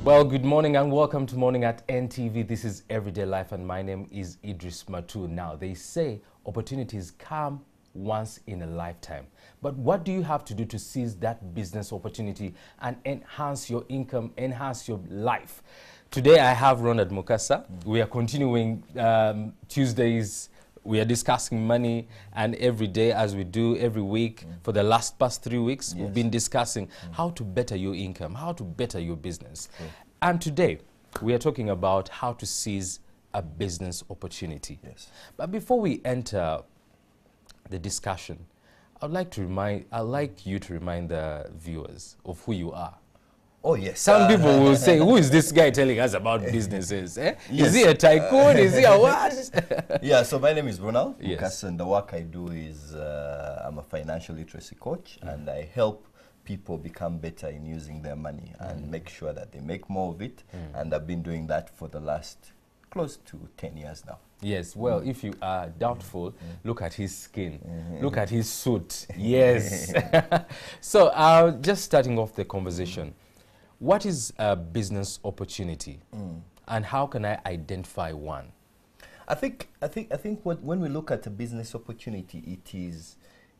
Well, good morning and welcome to Morning at NTV. This is Everyday Life and my name is Idris Matu. Now, they say opportunities come once in a lifetime. But what do you have to do to seize that business opportunity and enhance your income, enhance your life? Today, I have Ronald Mukasa. We are continuing Tuesdays. We are discussing money, and every day, as we do every week, for the past 3 weeks, we've been discussing how to better your income, how to better your business. And today, we are talking about how to seize a business opportunity. But before we enter the discussion, I'd like you to remind the viewers of who you are. Oh, yes. Some people will say, who is this guy telling us about businesses? Is he a tycoon? Is he a what? Yeah, so my name is Ronald Mukasa, and the work I do is I'm a financial literacy coach, and I help people become better in using their money and make sure that they make more of it. And I've been doing that for the last close to 10 years now. Yes, well, if you are doubtful, look at his skin, look at his suit. Yes. So just starting off the conversation, what is a business opportunity and how can I identify one? I think when we look at a business opportunity,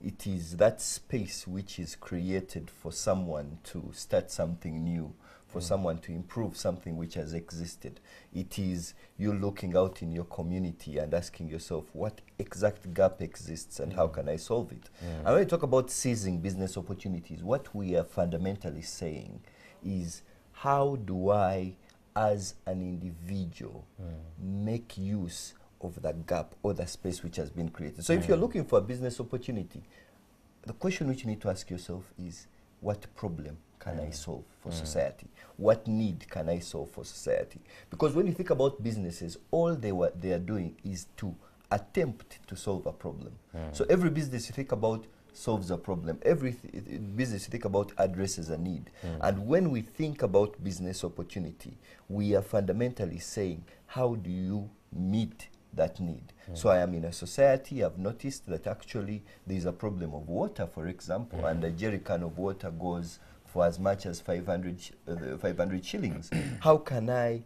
it is that space which is created for someone to start something new, for someone to improve something which has existed. It is you looking out in your community and asking yourself, what exact gap exists and how can I solve it? And when we talk about seizing business opportunities, what we are fundamentally saying is, how do I, as an individual, make use of the gap or the space which has been created? So if you're looking for a business opportunity, the question which you need to ask yourself is, what problem can I solve for society? What need can I solve for society? Because when you think about businesses, all they are doing is to attempt to solve a problem. So every business you think about solves a problem. Every business you think about addresses a need. And when we think about business opportunity, we are fundamentally saying, how do you meet that need? So I am in a society, I've noticed that actually there is a problem of water, for example, and a jerry can of water goes for as much as 500 shillings. How can I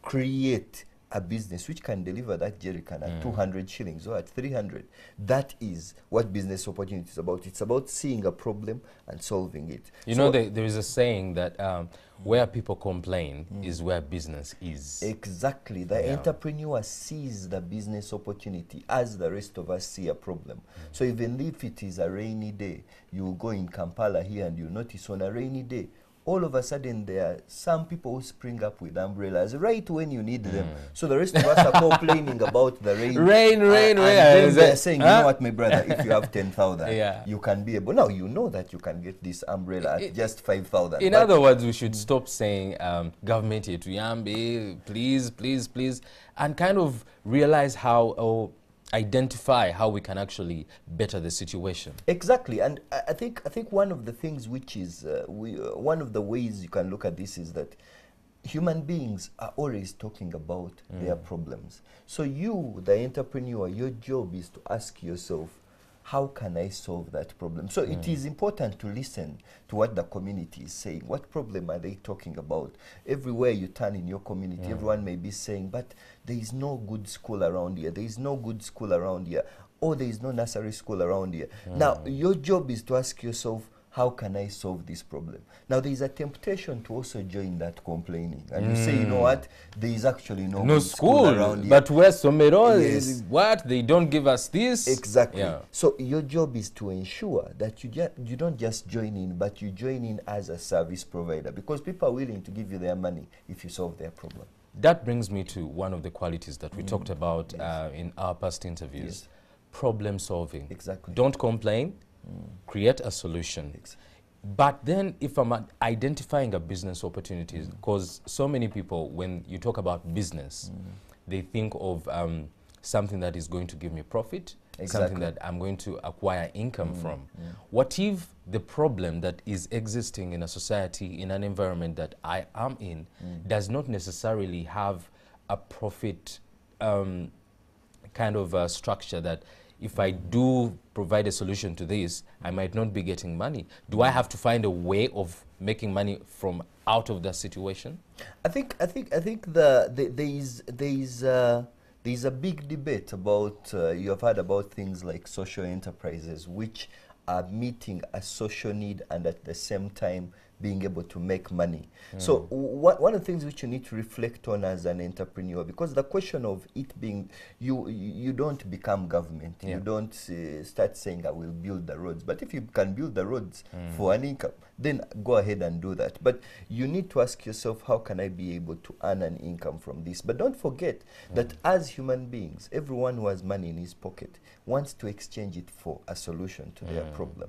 create a business which can deliver that jerry can at 200 shillings or at 300? That is what business opportunity is about. It's about seeing a problem and solving it. You know, there is a saying that where people complain is where business is. Exactly. The entrepreneur sees the business opportunity as the rest of us see a problem. So even if it is a rainy day, you go in Kampala here and you notice on a rainy day, all of a sudden there are some people who spring up with umbrellas right when you need them. So the rest of us are complaining about the rain. Rain. And then they're saying, you know what, my brother, if you have 10,000, you can be able. Now you know that you can get this umbrella at just 5,000. In other words, we should stop saying, government Yetuyambe, please, and kind of realize how, identify how we can actually better the situation. Exactly, and I think one of the things which is one of the ways you can look at this is that human beings are always talking about their problems. So you, the entrepreneur, your job is to ask yourself, how can I solve that problem? So it is important to listen to what the community is saying. What problem are they talking about? Everywhere you turn in your community, everyone may be saying, but there is no good school around here. There is no good school around here. Or there is no nursery school around here. Now, your job is to ask yourself, how can I solve this problem? Now, there is a temptation to also join that complaining. And you say, you know what, there is actually no good school around here. But where Somero is, what? They don't give us this? Exactly. So your job is to ensure that you don't just join in, but you join in as a service provider, because people are willing to give you their money if you solve their problem. That brings me to one of the qualities that we talked about in our past interviews. Problem solving. Exactly. Don't complain. Create a solution. But then if I'm identifying a business opportunities, because so many people, when you talk about business, they think of something that is going to give me profit, something that I'm going to acquire income from. What if the problem that is existing in a society, in an environment that I am in, does not necessarily have a profit kind of structure that if I do provide a solution to this, I might not be getting money. Do I have to find a way of making money from out of that situation? I think there is a big debate about you have heard about things like social enterprises, which are meeting a social need and at the same time being able to make money. So one of the things which you need to reflect on as an entrepreneur, because the question of it being, you don't become government. Yeah. You don't start saying, I will build the roads. But if you can build the roads for an income, then go ahead and do that. But you need to ask yourself, how can I be able to earn an income from this? But don't forget that as human beings, everyone who has money in his pocket wants to exchange it for a solution to their problem.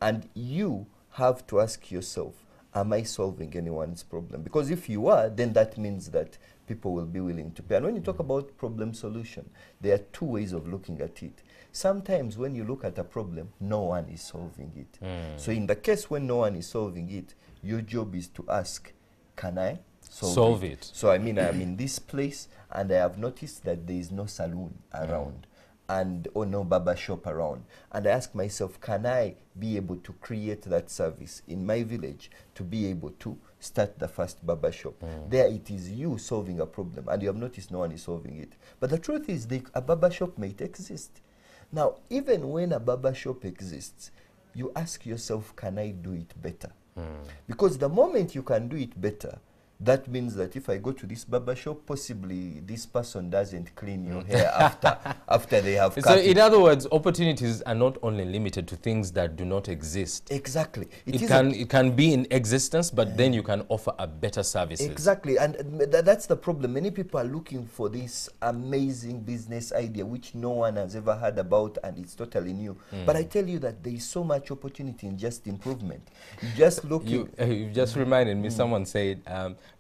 And you have to ask yourself, am I solving anyone's problem? Because if you are, then that means that people will be willing to pay. And when you talk about problem solution, there are two ways of looking at it. Sometimes when you look at a problem, no one is solving it. So in the case when no one is solving it, your job is to ask, can I solve it? So I mean, I'm in this place and I have noticed that there is no saloon around. Or no barber shop around, and I ask myself, can I be able to create that service in my village to be able to start the first barber shop? There it is you solving a problem, and you have noticed no one is solving it. But the truth is, a barber shop might exist. Now, even when a barber shop exists, you ask yourself, can I do it better? Because the moment you can do it better, that means that if I go to this barber shop, possibly this person doesn't clean your hair after they have cut So it. in other words, opportunities are not only limited to things that do not exist. Exactly. It can be in existence, but then you can offer a better service. Exactly. And that's the problem. Many people are looking for this amazing business idea which no one has ever heard about, and it's totally new. But I tell you that there is so much opportunity in just improvement. You just look. You just reminded me, someone said,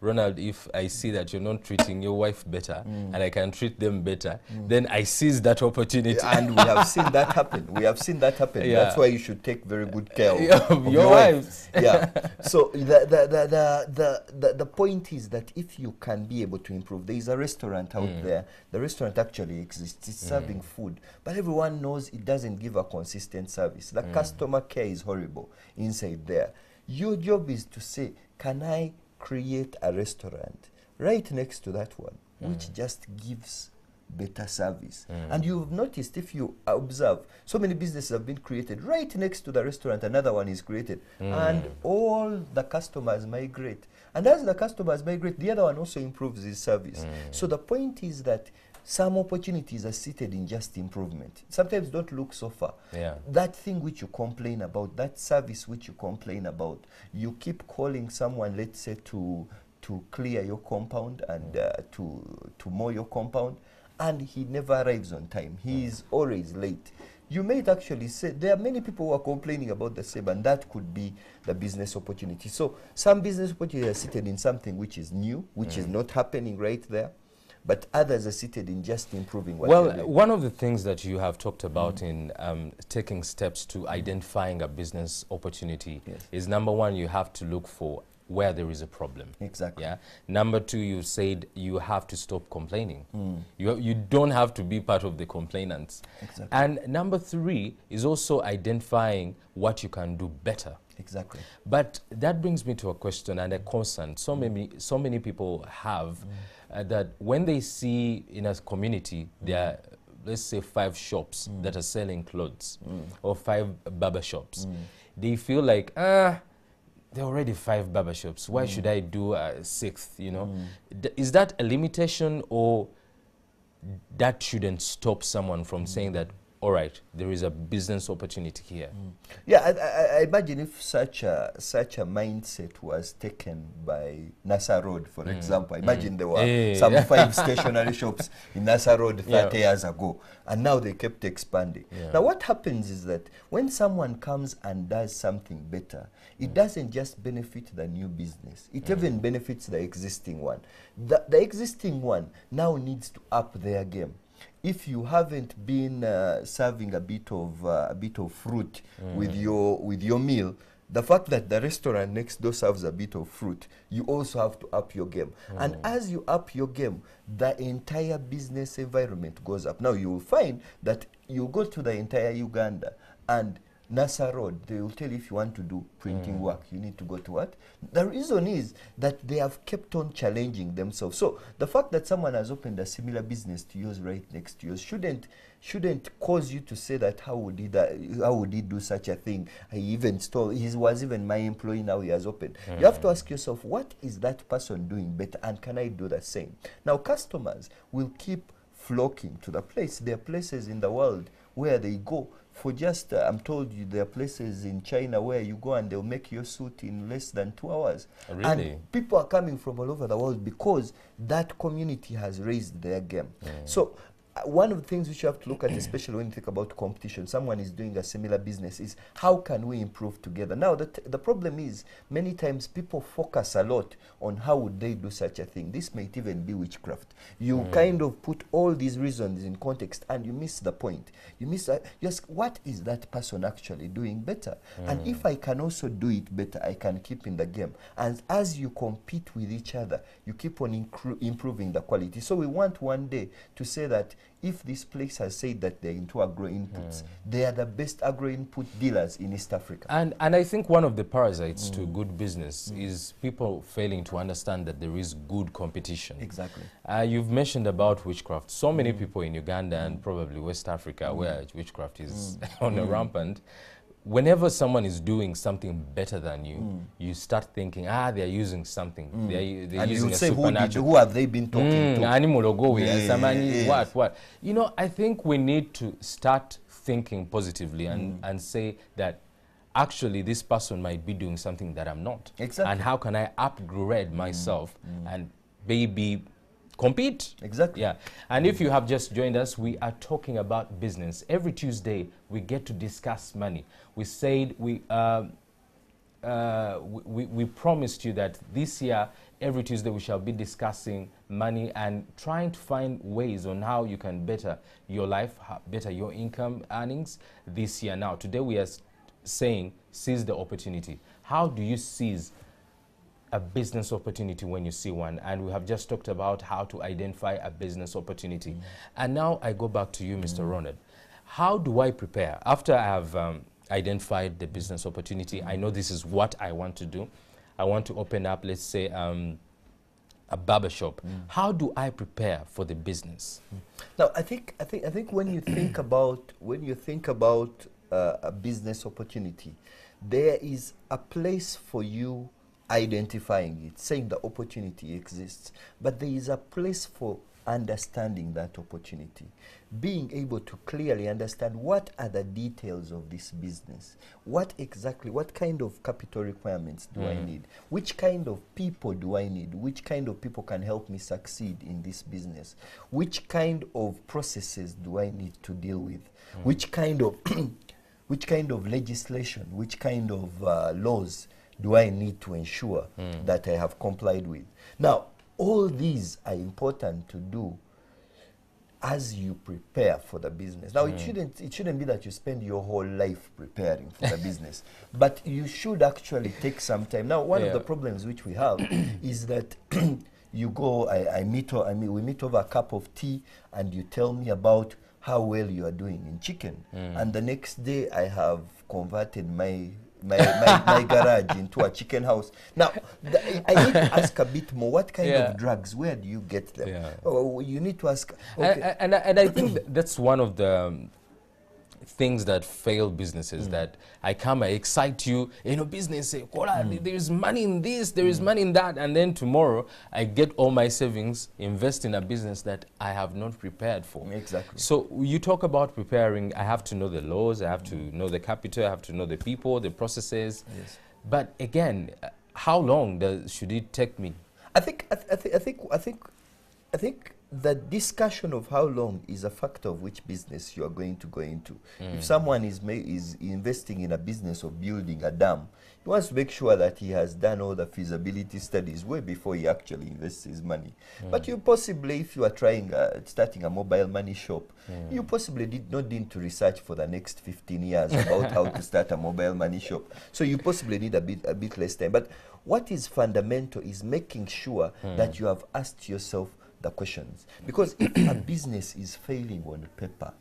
Ronald, if I see that you're not treating your wife better and I can treat them better, then I seize that opportunity. And we have seen that happen. We have seen that happen. Yeah. That's why you should take very good care of your wives. Yeah. So the point is that if you can be able to improve, there is a restaurant out there. The restaurant actually exists. It's serving food, but everyone knows it doesn't give a consistent service. The customer care is horrible inside there. Your job is to say, can I create a restaurant right next to that one, which just gives better service? And you've noticed, if you observe, so many businesses have been created right next to the restaurant, another one is created, and all the customers migrate. And as the customers migrate, the other one also improves his service. So the point is that some opportunities are seated in just improvement. Sometimes don't look so far. Yeah. That thing which you complain about, that service which you complain about, you keep calling someone, let's say, to clear your compound and to mow your compound, and he never arrives on time. He is always late. You might actually say, there are many people who are complaining about the same, and that could be the business opportunity. So some business opportunities are seated in something which is new, which is not happening right there, but others are seated in just improving what Well, you're doing. one of the things that you have talked about in taking steps to identifying a business opportunity is, number one, you have to look for where there is a problem. Exactly. Yeah. Number two, you said you have to stop complaining. You don't have to be part of the complainants. Exactly. And number three is also identifying what you can do better. Exactly. But that brings me to a question and a concern so many people have, that when they see in a community there are, let's say, 5 shops that are selling clothes or 5 barber shops, they feel like, there are already 5 barber shops. Why should I do a 6th, you know? Is that a limitation, or that shouldn't stop someone from saying that, all right, there is a business opportunity here? Yeah, I imagine if such a mindset was taken by Nassau Road, for example. Imagine there were some 5 stationery shops in Nassau Road 30 years ago, and now they kept expanding. Now what happens is that when someone comes and does something better, it doesn't just benefit the new business, it even benefits the existing one. The existing one now needs to up their game. If you haven't been serving a bit of fruit with your meal, the fact that the restaurant next door serves a bit of fruit, you also have to up your game. And as you up your game, the entire business environment goes up. Now you will find that you go to the entire Uganda and NASA Road, they will tell you if you want to do printing work, you need to go to what? The reason is that they have kept on challenging themselves. So the fact that someone has opened a similar business to yours right next to yours shouldn't cause you to say that how would he do such a thing? He was even my employee, now he has opened. You have to ask yourself, what is that person doing better, and can I do the same? Now customers will keep flocking to the place. There are places in the world where they go for just, I'm told you, there are places in China where you go and they'll make your suit in less than 2 hours. Really? And people are coming from all over the world because that community has raised their game. So one of the things which you have to look at, especially when you think about competition, someone is doing a similar business, is how can we improve together? Now, the problem is many times people focus a lot on how would they do such a thing. This might even be witchcraft. You kind of put all these reasons in context and you miss the point. You miss, you ask, what is that person actually doing better? And if I can also do it better, I can keep in the game. And as you compete with each other, you keep on improving the quality. So we want one day to say that if this place has said that they're into agro inputs, they are the best agro input dealers in East Africa. And I think one of the parasites to good business is people failing to understand that there is good competition. Exactly. You've mentioned about witchcraft. So many people in Uganda and probably West Africa where witchcraft is on a rampant. Whenever someone is doing something better than you, you start thinking, they're using something. They're And using you a say, supernatural. who have they been talking to? Animal logo, Yes. what? You know, I think we need to start thinking positively and say that actually this person might be doing something that I'm not. Exactly. And how can I upgrade myself and maybe compete? Exactly. Yeah. And if you have just joined us, we are talking about business. Every Tuesday, we get to discuss money. We said we promised you that this year, every Tuesday, we shall be discussing money and trying to find ways on how you can better your life, better your income earnings this year. Now, today we are saying seize the opportunity. How do you seize a business opportunity when you see one? And we have just talked about how to identify a business opportunity. And now I go back to you, Mr. Ronald. How do I prepare? After I have identified the business opportunity, I know this is what I want to do. I want to open up, let's say, a barber shop. How do I prepare for the business? Now, I think when you think about a business opportunity, there is a place for you identifying it, saying the opportunity exists, but there is a place for understanding that opportunity, being able to clearly understand what are the details of this business, what kind of capital requirements do I need, which kind of people do I need, which kind of people can help me succeed in this business, which kind of processes do I need to deal with, which kind of legislation, which kind of laws do I need to ensure that I have complied with. Now, all these are important to do as you prepare for the business. Now, it shouldn't be that you spend your whole life preparing for the business, but you should actually take some time. Now, one of the problems which we have is that you go, we meet over a cup of tea, and you tell me about how well you are doing in chicken, and the next day I have converted my garage into a chicken house. Now, I need to ask a bit more. What kind of drugs? Where do you get them? Yeah. Oh, you need to ask. Okay. And I think that's one of the things that fail businesses, that I excite you, business, say, there's money in this, there is money in that, and then tomorrow I get all my savings, invest in a business that I have not prepared for. Exactly. So you talk about preparing, I have to know the laws, I have to know the capital, I have to know the people, the processes. Yes. But again, how long should it take me? I think I think the discussion of how long is a factor of which business you are going to go into. If someone is investing in a business of building a dam, he wants to make sure that he has done all the feasibility studies way before he actually invests his money. But you possibly, if you are trying starting a mobile money shop, you possibly did not need to research for the next 15 years about how to start a mobile money shop. So you possibly need a bit less time. But what is fundamental is making sure that you have asked yourself the questions. Because if a business is failing on paper,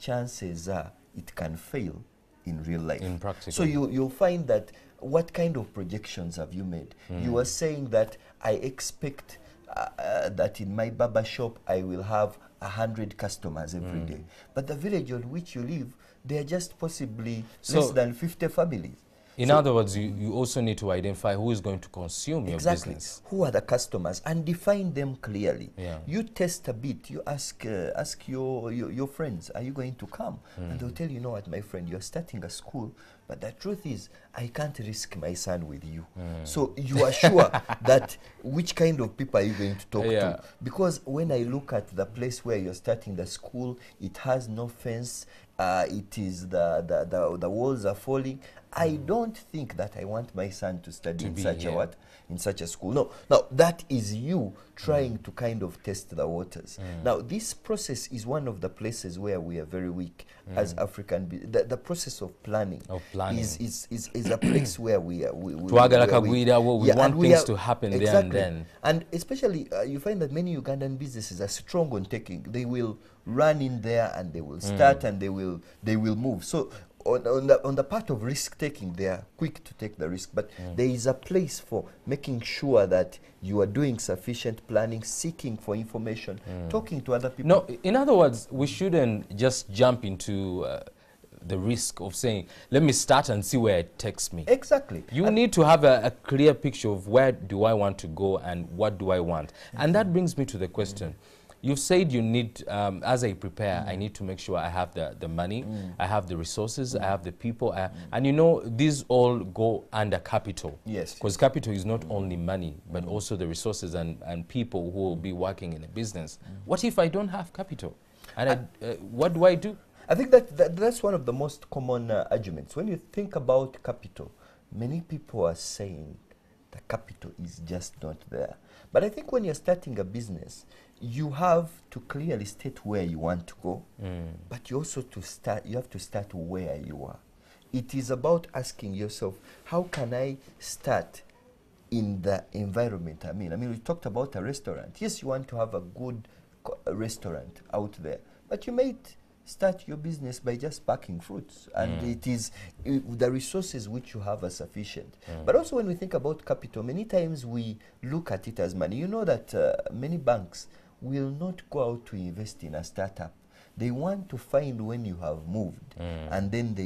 chances are it can fail in real life. In practice. So you'll find that what kind of projections have you made? You are saying that I expect that in my barber shop I will have 100 customers every day. But the village on which you live, they are just possibly less than 50 families. In other words, you also need to identify who is going to consume your business. Who are the customers, and define them clearly. Yeah. You test a bit. You ask your friends, are you going to come? And they'll tell you, know what, my friend, you're starting a school, but the truth is, I can't risk my son with you. So you are sure that which kind of people are you going to talk to? Because when I look at the place where you're starting the school, it has no fence. It is the walls are falling. I don't think that I want my son to study in such a school. No, now that is you trying to kind of test the waters. Now this process is one of the places where we are very weak as African. The process of planning is a place where we want things to happen there and then. And especially you find that many Ugandan businesses are strong on taking. They will run in there and they will start and they will move. So on the part of risk taking, they are quick to take the risk, but there is a place for making sure that you are doing sufficient planning, seeking for information, talking to other people. No, in other words, we shouldn't just jump into the risk of saying, let me start and see where it takes me. Exactly. You need to have a clear picture of where do I want to go and what do I want. And that brings me to the question. You've said you need, as I prepare, I need to make sure I have the money, I have the resources, I have the people, and you know, these all go under capital. Yes. Because capital is not only money, but also the resources and people who will be working in a business. What if I don't have capital? And what do I do? I think that's one of the most common arguments. When you think about capital, many people are saying the capital is just not there. But I think when you're starting a business, you have to clearly state where you want to go, but you also you have to start where you are. It is about asking yourself, how can I start in the environment I'm in? I mean, we talked about a restaurant. Yes, you want to have a good restaurant out there, but you might start your business by just packing fruits, and it is the resources which you have are sufficient. But also when we think about capital, many times we look at it as money. You know that many banks will not go out to invest in a startup. They want to find when you have moved, and then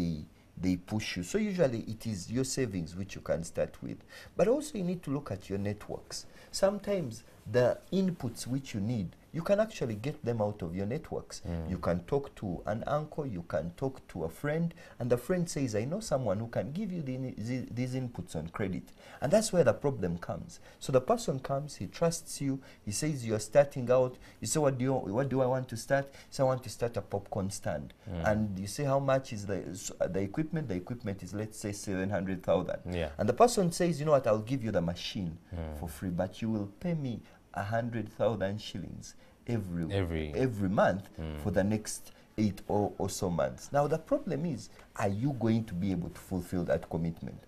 they push you. So usually it is your savings which you can start with. But also you need to look at your networks. Sometimes the inputs which you need, you can actually get them out of your networks. You can talk to an uncle, you can talk to a friend, and the friend says, I know someone who can give you these inputs on credit. And that's where the problem comes. So the person comes, he trusts you, he says you're starting out, you say, what do I want to start? He says, I want to start a popcorn stand. And you say, how much is the equipment? The equipment is, let's say, 700,000. And the person says, you know what, I'll give you the machine for free, but you will pay me 100,000 shillings every month for the next 8 or so months. Now the problem is, are you going to be able to fulfill that commitment?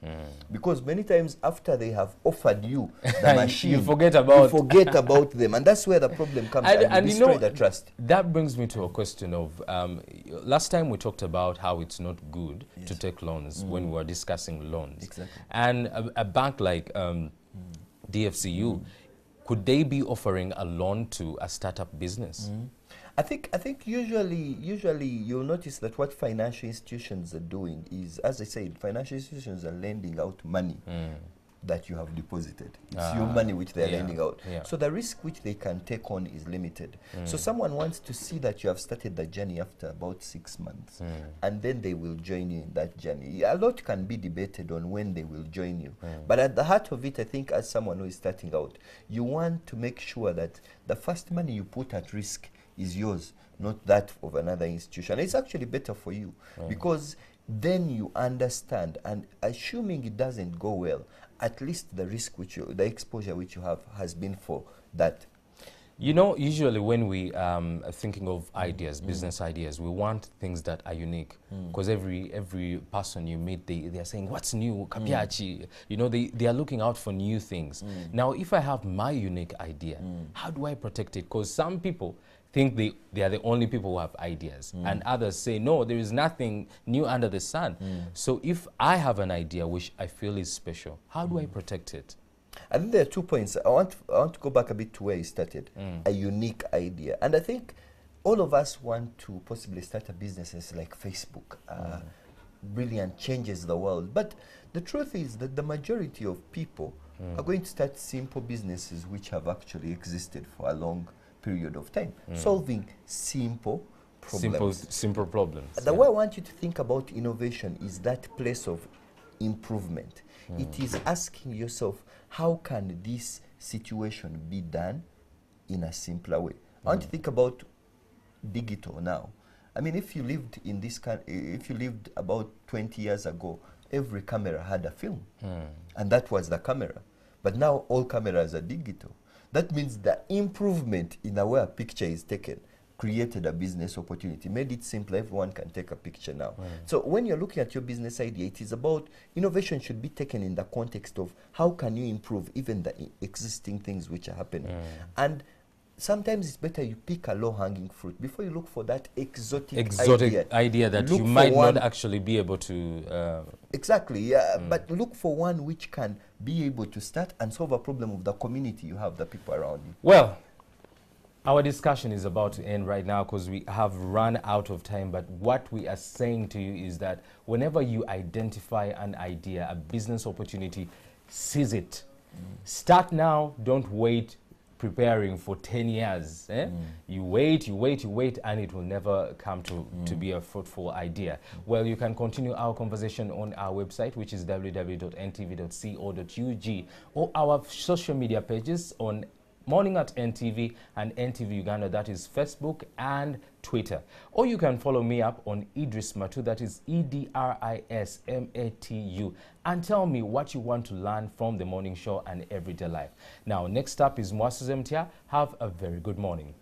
Because many times after they have offered you the machine, you forget about them, and that's where the problem comes, and you destroy the trust. That brings me to a question of, last time we talked about how it's not good to take loans when we were discussing loans. Exactly. And a bank like DFCU, could they be offering a loan to a startup business? I think usually you'll notice that what financial institutions are doing is, as I said, financial institutions are lending out money that you have deposited. It's your money which they're lending out. Yeah. So the risk which they can take on is limited. So someone wants to see that you have started the journey after about 6 months, and then they will join you in that journey. A lot can be debated on when they will join you. But at the heart of it, I think as someone who is starting out, you want to make sure that the first money you put at risk is yours, not that of another institution. It's actually better for you because then you understand, and assuming it doesn't go well, at least the risk which the exposure which you have has been for that. You know, usually when we are thinking of ideas, business ideas, we want things that are unique. Because every person you meet, they are saying, what's new? Kapiachi. You know, they are looking out for new things. Now, if I have my unique idea, how do I protect it? Because some people think they are the only people who have ideas. And others say, no, there is nothing new under the sun. So if I have an idea which I feel is special, how do I protect it? I think there are 2 points. I want to go back a bit to where you started, a unique idea. And I think all of us want to possibly start a business like Facebook. Brilliant, changes the world. But the truth is that the majority of people are going to start simple businesses which have actually existed for a long period of time, solving simple problems. Simple problems. The way I want you to think about innovation is that place of improvement. It is asking yourself, how can this situation be done in a simpler way? I want to think about digital now. I mean, if you lived in this if you lived about 20 years ago, every camera had a film, and that was the camera. But now all cameras are digital. That means the improvement in the way a picture is taken created a business opportunity, made it simple. Everyone can take a picture now. So when you're looking at your business idea, it is about innovation should be taken in the context of how can you improve even the existing things which are happening. And sometimes it's better you pick a low-hanging fruit before you look for that exotic idea that you might not actually be able to... Exactly, yeah, but look for one which can be able to start and solve a problem of the community you have, the people around you. Well, our discussion is about to end right now because we have run out of time, but what we are saying to you is that whenever you identify an idea, a business opportunity, seize it. Start now, don't wait preparing for 10 years. You wait, and it will never come to be a fruitful idea. Well, you can continue our conversation on our website, which is www.ntv.co.ug, or our social media pages on Morning at NTV and NTV Uganda, that is Facebook and Twitter. Or you can follow me up on Idris Matu, that is EDRISMATU, and tell me what you want to learn from the morning show and everyday life. Now, next up is Mwasuze Mtia. Have a very good morning.